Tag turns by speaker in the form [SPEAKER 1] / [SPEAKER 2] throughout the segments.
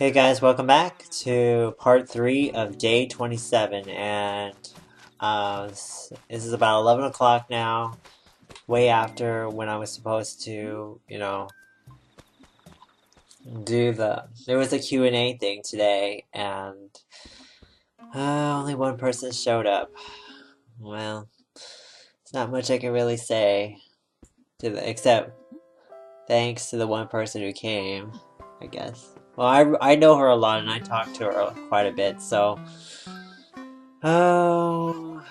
[SPEAKER 1] Hey guys, welcome back to part 3 of day 27, and this is about 11 o'clock now, way after when I was supposed to, there was a Q&A thing today, and only one person showed up. Well, it's not much I can really say, except thanks to the one person who came, I guess. Well, I know her a lot, and I talk to her quite a bit, so... Oh,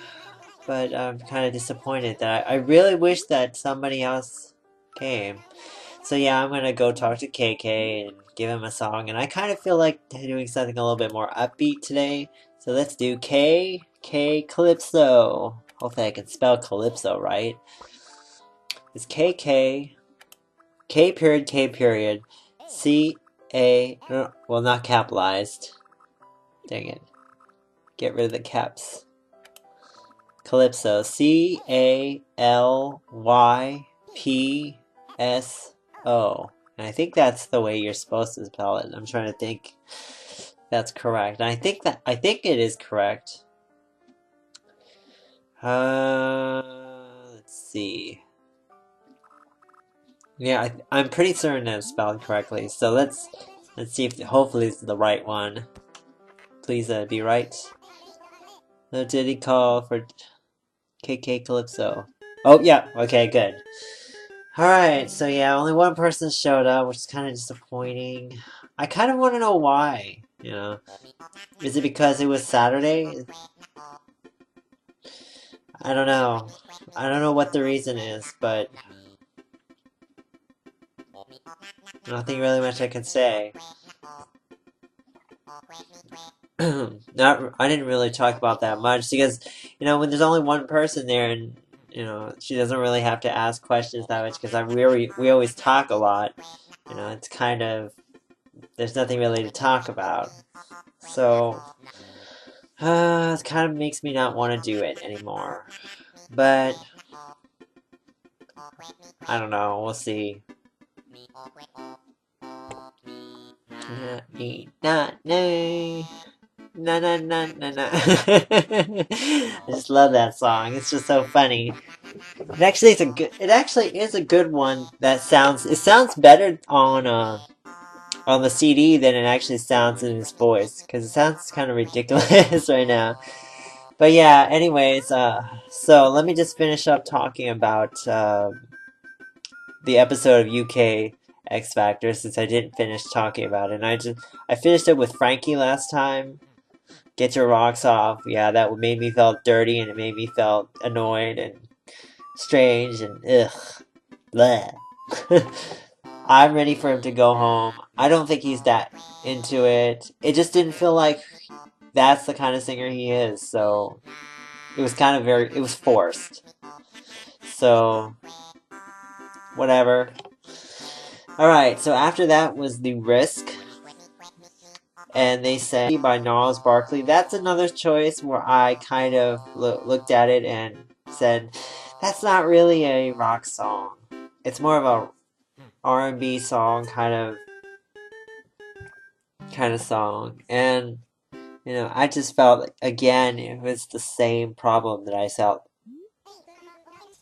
[SPEAKER 1] but I'm kind of disappointed that I really wish that somebody else came. So yeah, I'm gonna go talk to KK and give him a song, and I kind of feel like doing something a little bit more upbeat today. So let's do Calypso. Hopefully I can spell Calypso right. It's K period, no, well, not capitalized. Dang it. Get rid of the caps. Calypso. Calypso. And I think that's the way you're supposed to spell it. I'm trying to think that's correct. And I think it is correct. Let's see. Yeah, I'm pretty certain that it's spelled correctly. So let's see if hopefully it's the right one. Please be right. No diddy call for KK Calypso. Oh yeah, okay, good. Alright, so yeah, only one person showed up, which is kind of disappointing. I kind of want to know why, Is it because it was Saturday? I don't know. I don't know what the reason is, but... nothing really much I can say. I didn't really talk about that much, because, when there's only one person there, and, she doesn't really have to ask questions that much, because we always talk a lot. It's kind of... there's nothing really to talk about. So, it kind of makes me not want to do it anymore. But, I don't know, we'll see. Not me. Na na na na na. I just love that song. It's just so funny. It actually is a good one that sounds better on the CD than it actually sounds in his voice, because it sounds kind of ridiculous right now. But yeah, anyways, so let me just finish up talking about the episode of UK X Factor, since I didn't finish talking about it. And I finished it with Frankie last time. Get your rocks off. Yeah, that made me feel dirty, and it made me feel annoyed and strange and ugh. Bleh. I'm ready for him to go home. I don't think he's that into it. It just didn't feel like that's the kind of singer he is, so it was kind of it was forced. So, whatever. Alright, so after that was The Risk. And they say by Gnarls Barkley. That's another choice where I kind of looked at it and said, that's not really a rock song. It's more of a R&B song kind of song. And I just felt, again, it was the same problem that I felt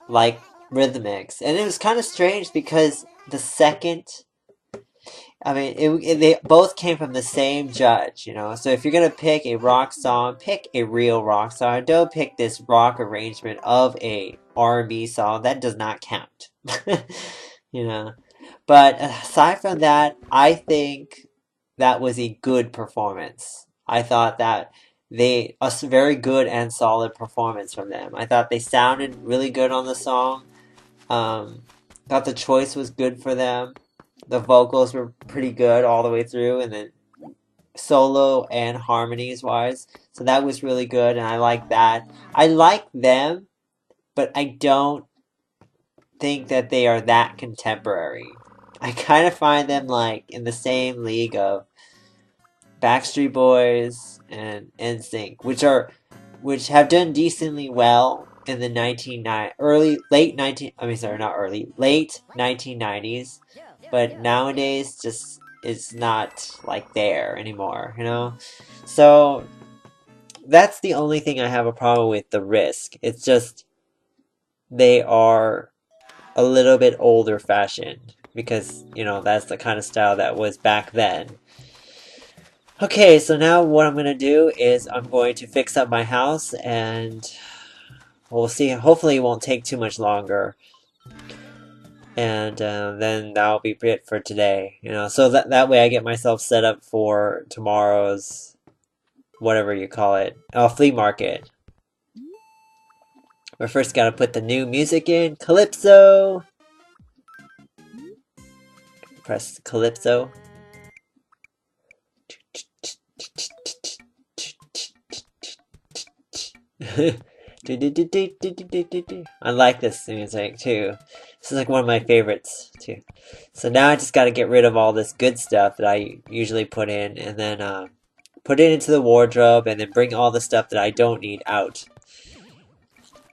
[SPEAKER 1] like Rhythmics. And it was kind of strange because the second... I mean, they both came from the same judge, So if you're gonna pick a rock song, pick a real rock song. Don't pick this rock arrangement of a R&B song. That does not count, But aside from that, I think that was a good performance. I thought that a very good and solid performance from them. I thought they sounded really good on the song. Thought the choice was good for them. The vocals were pretty good all the way through, and then solo and harmonies wise. So that was really good, and I like that. I like them, but I don't think that they are that contemporary. I kind of find them like in the same league of Backstreet Boys and NSYNC, which have done decently well in the late 1990s. But nowadays, is not like there anymore, you know? So that's the only thing I have a problem with the Risk. It's just they are a little bit older fashioned because, you know, that's the kind of style that was back then. Okay, so now what I'm going to do is I'm going to fix up my house and we'll see. Hopefully it won't take too much longer. And then that'll be it for today. You know, so that way I get myself set up for tomorrow's, whatever you call it, flea market. But first gotta put the new music in. Calypso! Press Calypso. I like this music too. This is like one of my favorites too. So now I just gotta get rid of all this good stuff that I usually put in and then put it into the wardrobe and then bring all the stuff that I don't need out.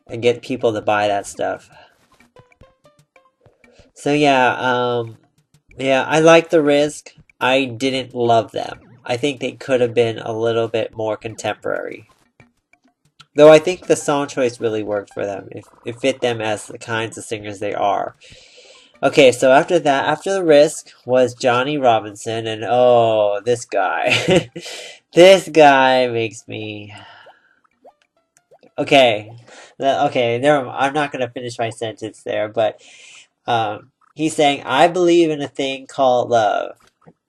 [SPEAKER 1] And get people to buy that stuff. So yeah, I like the Risk. I didn't love them. I think they could have been a little bit more contemporary. Though I think the song choice really worked for them. It fit them as the kinds of singers they are. Okay, so after that, after the Risk was Johnny Robinson, and oh, this guy. This guy makes me... Okay, I'm not gonna finish my sentence there, but he's saying, I believe in a thing called love,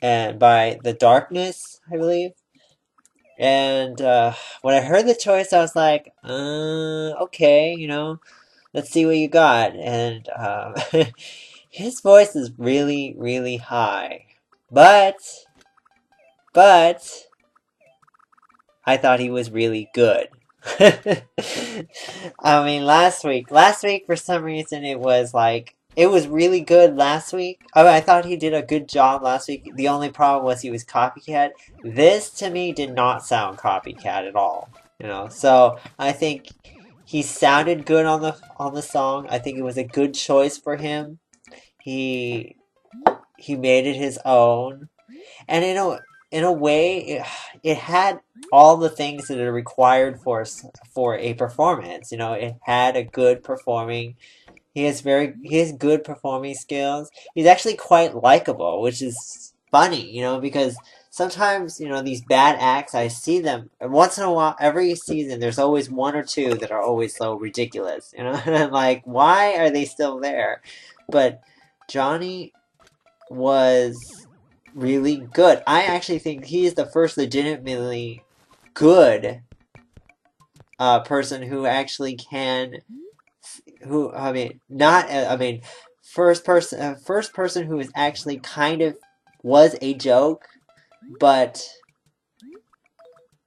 [SPEAKER 1] and by The Darkness, I believe. And when I heard the choice, I was like, okay, you know, let's see what you got. And his voice is really, really high. But I thought he was really good. I mean, last week for some reason it was like, it was really good last week. I mean, I thought he did a good job last week. The only problem was he was copycat. This to me did not sound copycat at all, you know. So I think he sounded good on the song. I think it was a good choice for him. He made it his own, and in a way, it had all the things that are required for a performance. You know, it had a good performing. He has good performing skills. He's actually quite likable, which is funny, you know, because sometimes, you know, these bad acts, I see them once in a while. Every season, there's always one or two that are always so ridiculous, you know. And I'm like, why are they still there? But Johnny was really good. I actually think he is the first legitimately good person who actually can, who I mean, not I mean, first person who is actually kind of was a joke, but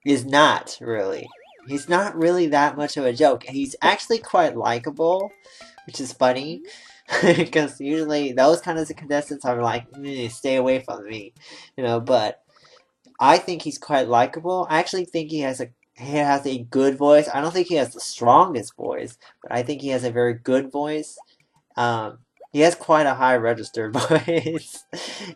[SPEAKER 1] is not really. He's not really that much of a joke. He's actually quite likable, which is funny. Because usually those kind of contestants are like, stay away from me, you know. But I think he's quite likable. I actually think he has a good voice. I don't think he has the strongest voice, but I think he has a very good voice. He has quite a high registered voice,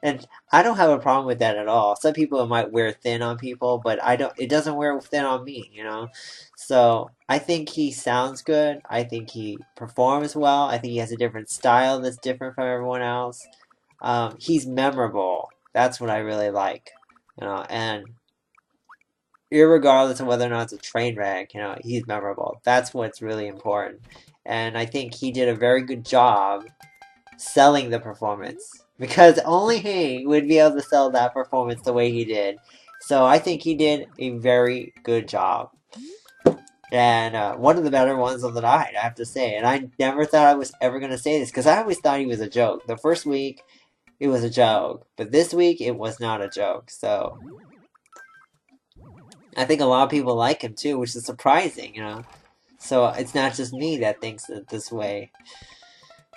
[SPEAKER 1] and I don't have a problem with that at all. Some people might wear thin on people, but I don't. It doesn't wear thin on me, you know. So I think he sounds good. I think he performs well. I think he has a different style that's different from everyone else. He's memorable. That's what I really like, you know. And irregardless of whether or not it's a train wreck, you know, he's memorable. That's what's really important. And I think he did a very good job selling the performance, because only he would be able to sell that performance the way he did. So I think he did a very good job, and one of the better ones of the night, I have to say. And I never thought I was ever going to say this, because I always thought he was a joke. The first week it was a joke, but this week it was not a joke. So I think a lot of people like him too, which is surprising, you know. So it's not just me that thinks it this way.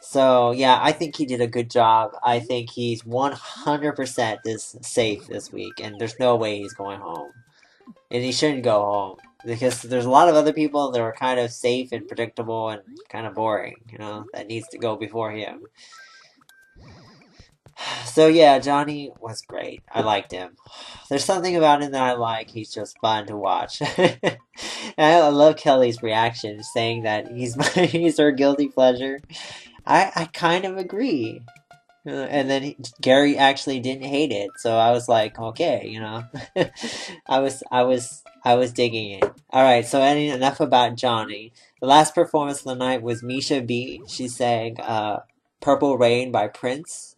[SPEAKER 1] So yeah, I think he did a good job. I think he's 100% safe this week, and there's no way he's going home. And he shouldn't go home, because there's a lot of other people that are kind of safe and predictable and kind of boring, you know, that needs to go before him. So yeah, Johnny was great. I liked him. There's something about him that I like. He's just fun to watch. And I love Kelly's reaction, saying that he's her guilty pleasure. I kind of agree. And then Gary actually didn't hate it, so I was like, okay, I was digging it. All right, so enough about Johnny. The last performance of the night was Misha B. She sang "Purple Rain" by Prince,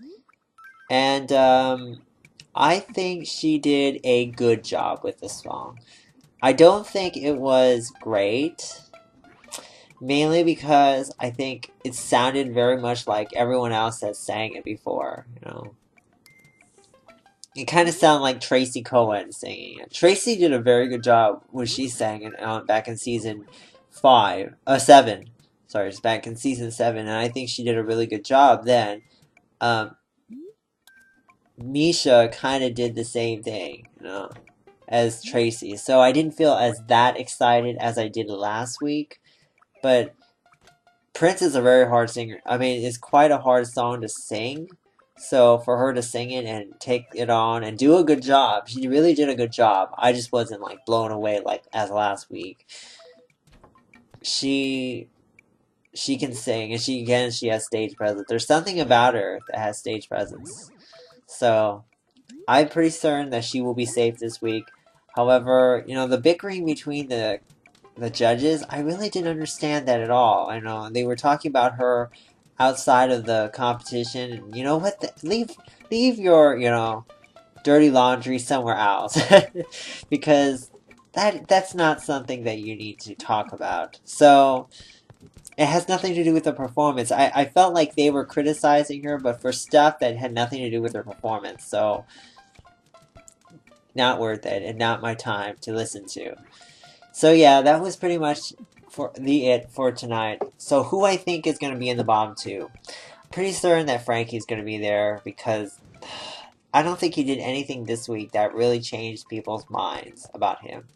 [SPEAKER 1] and I think she did a good job with the song. I don't think it was great, mainly because I think it sounded very much like everyone else that sang it before. It kind of sounded like Tracy Cohen singing it. Tracy did a very good job when she sang it back in season 7. Sorry, it's back in season 7, and I think she did a really good job then. Um, Misha kind of did the same thing, as Tracy. So I didn't feel as that excited as I did last week. But Prince is a very hard singer. I mean, it's quite a hard song to sing. So for her to sing it and take it on and do a good job, she really did a good job. I just wasn't like blown away like as last week. She can sing, and she has stage presence. There's something about her that has stage presence. So I'm pretty certain that she will be safe this week. However, the bickering between the judges, I really didn't understand that at all. I know they were talking about her outside of the competition, and you know what? Leave your dirty laundry somewhere else, because that's not something that you need to talk about. So it has nothing to do with the performance. I felt like they were criticizing her, but for stuff that had nothing to do with her performance. So not worth it, and not my time to listen to. So yeah, that was pretty much it for tonight. So who I think is going to be in the bottom 2? Pretty certain that Frankie's going to be there, because I don't think he did anything this week that really changed people's minds about him.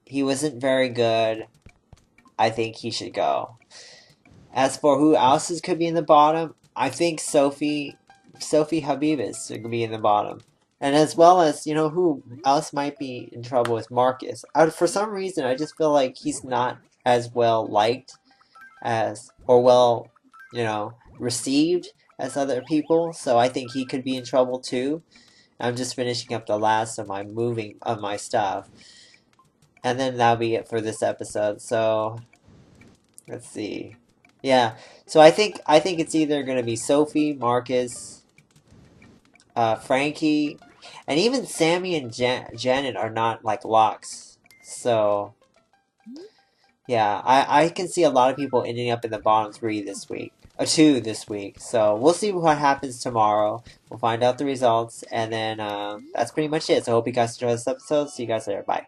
[SPEAKER 1] He wasn't very good. I think he should go. As for who else could be in the bottom, I think Sophie Habibis could be in the bottom. And as well as, who else might be in trouble with Marcus. For some reason, I just feel like he's not as well liked or well, received as other people. So I think he could be in trouble too. I'm just finishing up the last of my stuff. And then that'll be it for this episode. So, let's see. Yeah, so I think it's either going to be Sophie, Marcus, Frankie, and even Sammy and Janet are not like locks. So yeah, I can see a lot of people ending up in the bottom 2 this week. So we'll see what happens tomorrow. We'll find out the results, and then that's pretty much it. So I hope you guys enjoyed this episode. See you guys later. Bye.